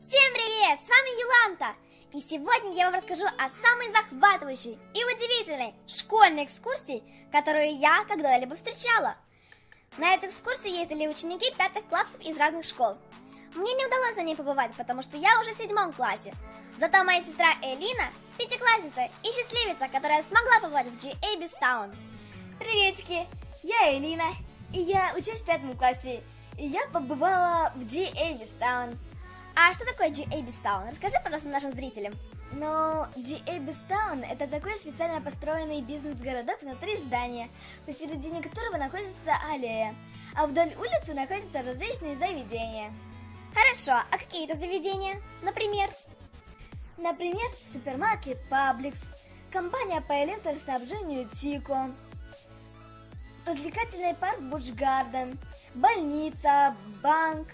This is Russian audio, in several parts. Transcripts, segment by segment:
Всем привет! С вами Юланта! И сегодня я вам расскажу о самой захватывающей и удивительной школьной экскурсии, которую я когда-либо встречала. На эту экскурсию ездили ученики 5 классов из разных школ. Мне не удалось на ней побывать, потому что я уже в 7 классе. Зато моя сестра Элина, 5-классница и счастливица, которая смогла побывать в G.A. Bestown. Приветики, я Элина, и я учусь в 5 классе, и я побывала в G.A. Bestown. А что такое G.A. Bestown? Расскажи, пожалуйста, нашим зрителям. Но G.A. Bestown — это такой специально построенный бизнес-городок внутри здания, посередине которого находится аллея, а вдоль улицы находятся различные заведения. Хорошо, а какие это заведения? Например, супермаркет Publix, компания по электроснабжению Тико, развлекательный парк Буш Гарден, больница, банк,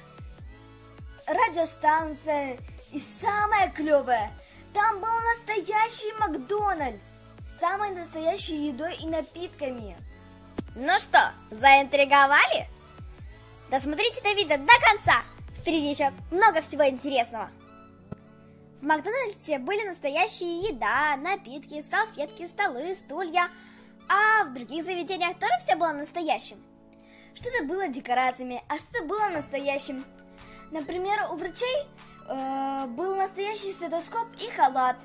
радиостанция и самое клевое, там был настоящий Макдональдс с самой настоящей едой и напитками. Ну что, заинтриговали? Досмотрите это видео до конца, впереди еще много всего интересного. В Макдональдсе были настоящие еда, напитки, салфетки, столы, стулья, а в других заведениях тоже все было настоящим. Что-то было декорациями, а что-то было настоящим. Например, у врачей был настоящий стетоскоп и халат.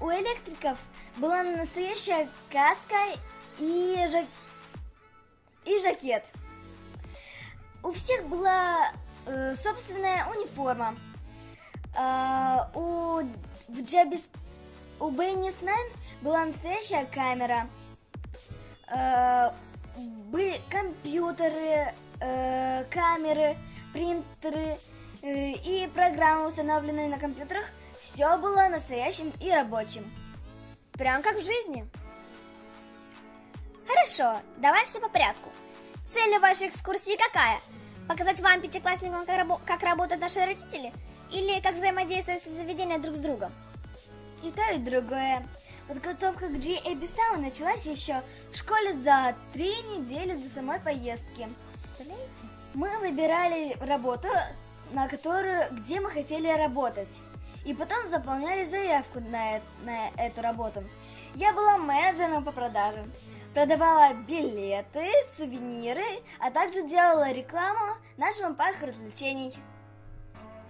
У электриков была настоящая каска и жакет. У всех была собственная униформа. У Бенни Снайн была настоящая камера. Были компьютеры, камеры, принтеры и программы, установленные на компьютерах. Все было настоящим и рабочим. Прям как в жизни. Хорошо, давай все по порядку. Цель вашей экскурсии какая? Показать вам, 5-классникам, как работают наши родители? Или как взаимодействуют все заведения друг с другом? И то, и другое. Подготовка к G.A. Bestown началась еще в школе за 3 недели до самой поездки. Представляете? Мы выбирали работу, где мы хотели работать. И потом заполняли заявку на эту работу. Я была менеджером по продажам. Продавала билеты, сувениры, а также делала рекламу нашему парку развлечений.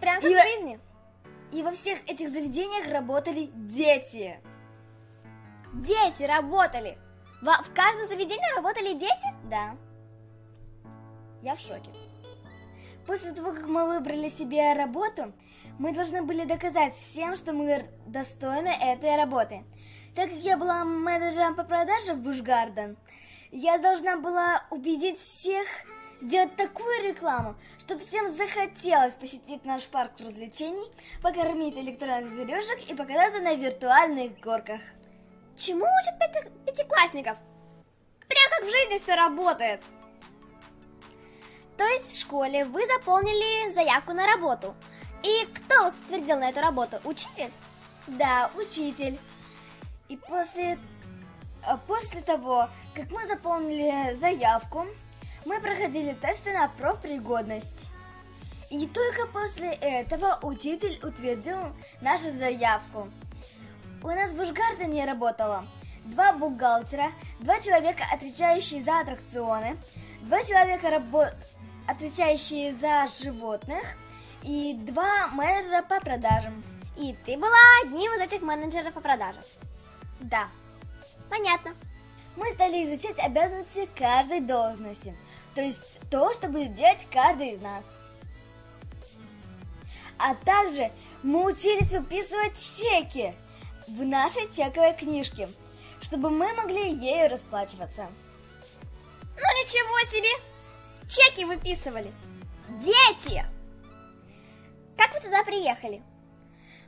Прям как в жизни. И во всех этих заведениях работали дети. Дети работали? В каждом заведении работали дети? Да. Я в шоке. После того, как мы выбрали себе работу, мы должны были доказать всем, что мы достойны этой работы. Так как я была менеджером по продаже в Буш Гарден, я должна была убедить всех сделать такую рекламу, чтобы всем захотелось посетить наш парк развлечений, покормить электронных зверюшек и покататься на виртуальных горках. Чему учат 5-классников? Прям как в жизни все работает. То есть в школе вы заполнили заявку на работу. И кто вас утвердил на эту работу? Учитель? Да, учитель. И после того, как мы заполнили заявку, мы проходили тесты на профпригодность. И только после этого учитель утвердил нашу заявку. У нас в Буш Гардене работало 2 бухгалтера, 2 человека, отвечающие за аттракционы, 2 человека, отвечающие за животных, и 2 менеджера по продажам. И ты была одним из этих менеджеров по продажам? Да. Понятно. Мы стали изучать обязанности каждой должности, то есть то, что будет делать каждый из нас. А также мы учились выписывать чеки в нашей чековой книжке, чтобы мы могли ею расплачиваться. Ну ничего себе! Чеки выписывали! Дети! Как вы туда приехали?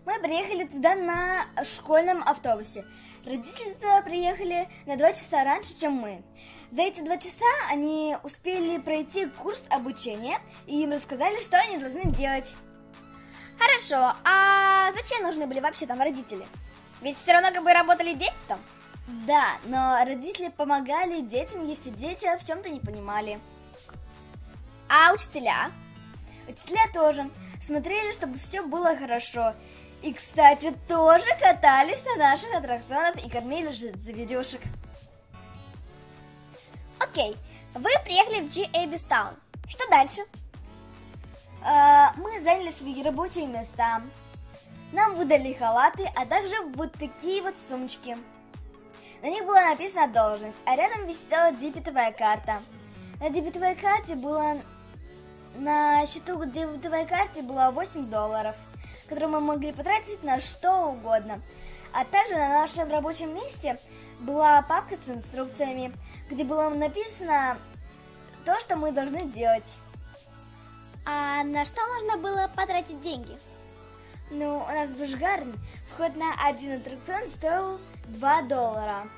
Мы приехали туда на школьном автобусе. Родители туда приехали на 2 часа раньше, чем мы. За эти 2 часа они успели пройти курс обучения, и им рассказали, что они должны делать. Хорошо, а зачем нужны были вообще там родители? Ведь все равно как бы работали дети там. Да, но родители помогали детям, если дети в чем-то не понимали. А учителя? Учителя тоже смотрели, чтобы все было хорошо. И, кстати, тоже катались на наших аттракционах и кормили же зверюшек. Окей, вы приехали в G.A. Bestown. Что дальше? Мы заняли свои рабочие места. Нам выдали халаты, а также вот такие вот сумочки. На них была написана должность, а рядом висела дебетовая карта. На дебетовой карте было... На счету дебетовой карте было $8, которые мы могли потратить на что угодно. А также на нашем рабочем месте была папка с инструкциями, где было написано то, что мы должны делать. А на что можно было потратить деньги? Ну, у нас в Busch Garden вход на один аттракцион стоил $2.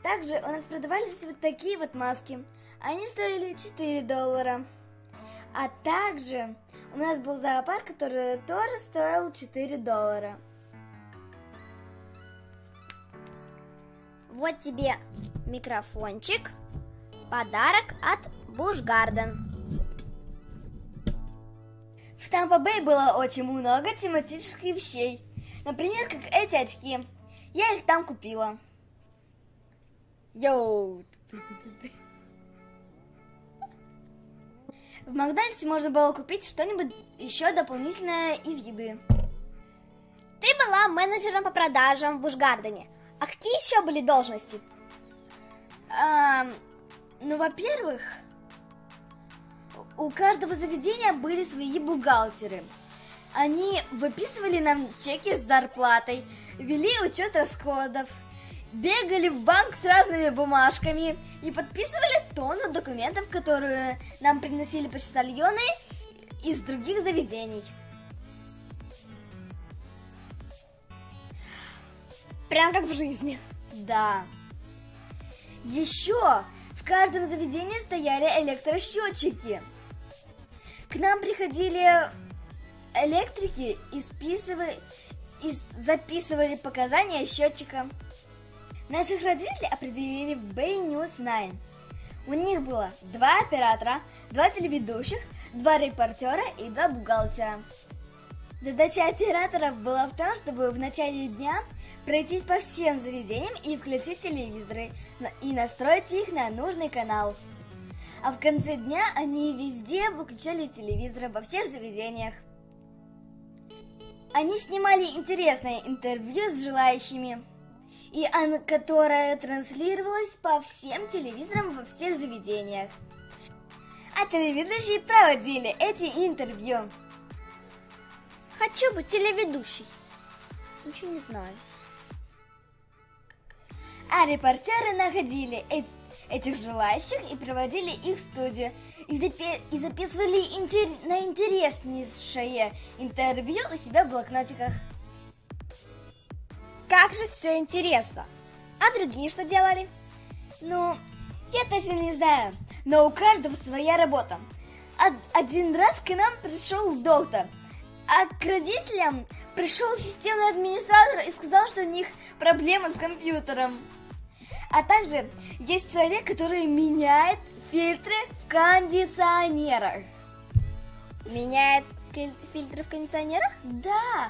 Также у нас продавались вот такие вот маски. Они стоили $4. А также у нас был зоопарк, который тоже стоил $4. Вот тебе микрофончик. Подарок от Busch Garden. В Тампа-Бэй было очень много тематических вещей. Например, как эти очки. Я их там купила. Йоу! В Макдональдсе можно было купить что-нибудь еще дополнительное из еды. Ты была менеджером по продажам в Busch Garden. А какие еще были должности? Ну, во-первых, у каждого заведения были свои бухгалтеры. Они выписывали нам чеки с зарплатой, вели учет расходов, бегали в банк с разными бумажками и подписывали тонну документов, которые нам приносили почтальоны из других заведений. Прям как в жизни. Да. Еще в каждом заведении стояли электросчетчики. К нам приходили электрики и записывали показания счетчика. Наших родителей определили в Bay News 9. У них было 2 оператора, 2 телеведущих, 2 репортера и 2 бухгалтера. Задача операторов была в том, чтобы в начале дня пройтись по всем заведениям и включить телевизоры и настроить их на нужный канал. А в конце дня они везде выключали телевизоры во всех заведениях. Они снимали интересное интервью с желающими, которое транслировалось по всем телевизорам во всех заведениях. А телеведущие проводили эти интервью. Хочу быть телеведущей. Ничего не знаю. А репортеры находили этих желающих и проводили их в студию. И записывали на интереснейшее интервью у себя в блокнотиках. Как же все интересно. А другие что делали? Ну, я точно не знаю, но у каждого своя работа. Один раз к нам пришел доктор, а к родителям пришел системный администратор и сказал, что у них проблемы с компьютером. А также есть человек, который меняет фильтры в кондиционерах. Меняет фильтры в кондиционерах? Да.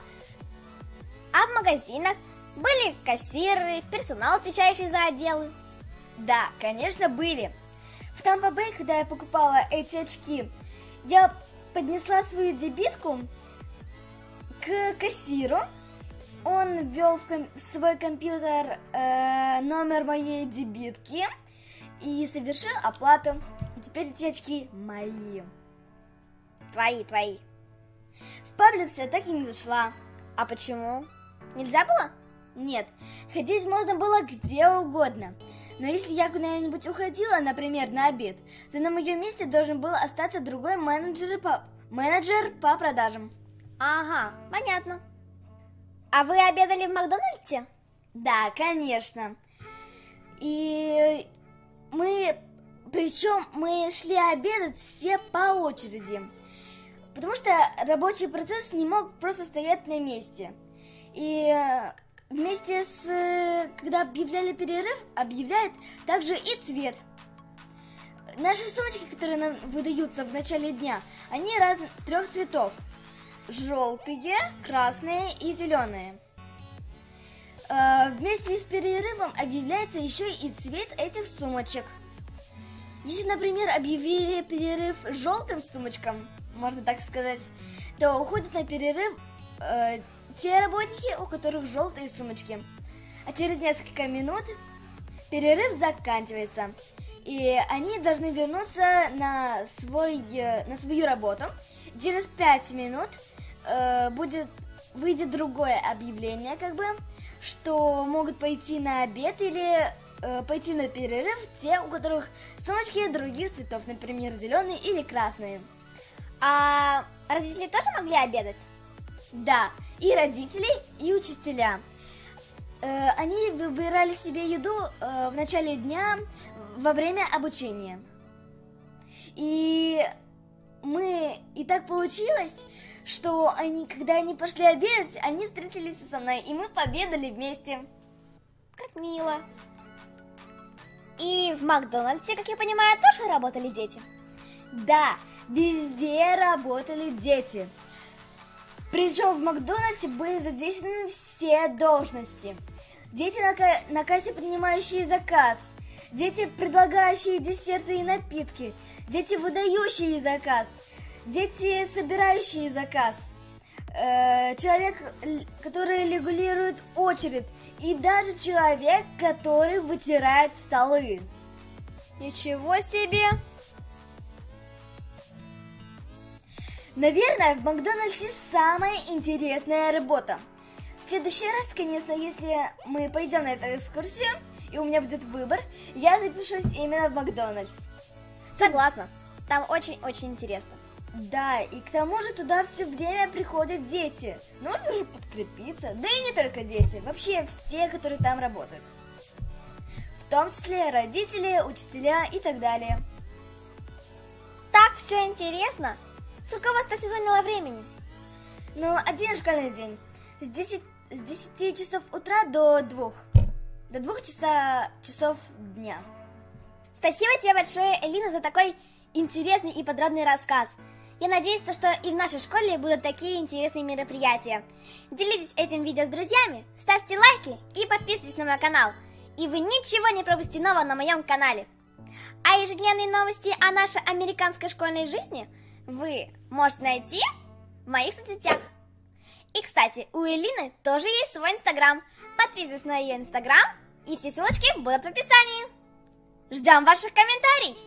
А в магазинах были кассиры, персонал, отвечающий за отделы? Да, конечно, были. В Тампа-Бэй, когда я покупала эти очки, я поднесла свою дебитку к кассиру. Он ввел в свой компьютер номер моей дебитки и совершил оплату. И теперь эти очки мои. Твои. В Пабликс я так и не зашла. А почему? Нельзя было? Нет, ходить можно было где угодно. Но если я куда-нибудь уходила, например, на обед, то на моем месте должен был остаться другой менеджер по продажам. Ага, понятно. А вы обедали в Макдональдсе? Да, конечно. И мы шли обедать все по очереди, потому что рабочий процесс не мог просто стоять на месте. И вместе когда объявляли перерыв, объявляет также и цвет. Наши сумочки, которые нам выдаются в начале дня, они трех цветов. Желтые, красные и зеленые. Вместе с перерывом объявляется еще и цвет этих сумочек. Если, например, объявили перерыв желтым сумочкам, можно так сказать, то уходят на перерыв те работники, у которых желтые сумочки. А через несколько минут перерыв заканчивается, и они должны вернуться на свою работу. Через 5 минут выйдет другое объявление, что могут пойти на обед или пойти на перерыв те, у которых сумочки других цветов, например, зеленые или красные. А родители тоже могли обедать? Да, и родители, и учителя. Они выбирали себе еду в начале дня во время обучения. И так получилось, что когда они пошли обедать, они встретились со мной, и мы пообедали вместе. Как мило. И в Макдональдсе, как я понимаю, тоже работали дети? Да, везде работали дети. Причем в Макдональдсе были задействованы все должности. Дети на кассе, принимающие заказ, дети, предлагающие десерты и напитки, дети, выдающие заказ, дети, собирающие заказ, человек, который регулирует очередь, и даже человек, который вытирает столы. Ничего себе! Наверное, в Макдональдсе самая интересная работа. В следующий раз, конечно, если мы пойдем на эту экскурсию, и у меня будет выбор, я запишусь именно в Макдональдс. Согласна, там очень-очень интересно. Да, и к тому же туда все время приходят дети. Нужно же подкрепиться. Да и не только дети, вообще все, которые там работают. В том числе родители, учителя и так далее. Так все интересно. Сколько у вас это все заняло времени? Ну, один школьный день. С 10 часов утра до 2. До 2 часов дня. Спасибо тебе большое, Элина, за такой интересный и подробный рассказ. Я надеюсь, что и в нашей школе будут такие интересные мероприятия. Делитесь этим видео с друзьями, ставьте лайки и подписывайтесь на мой канал. И вы ничего не пропустите нового на моем канале. А ежедневные новости о нашей американской школьной жизни вы можете найти в моих соцсетях. И, кстати, у Элины тоже есть свой инстаграм. Подписывайтесь на ее инстаграм, и все ссылочки будут в описании. Ждем ваших комментариев.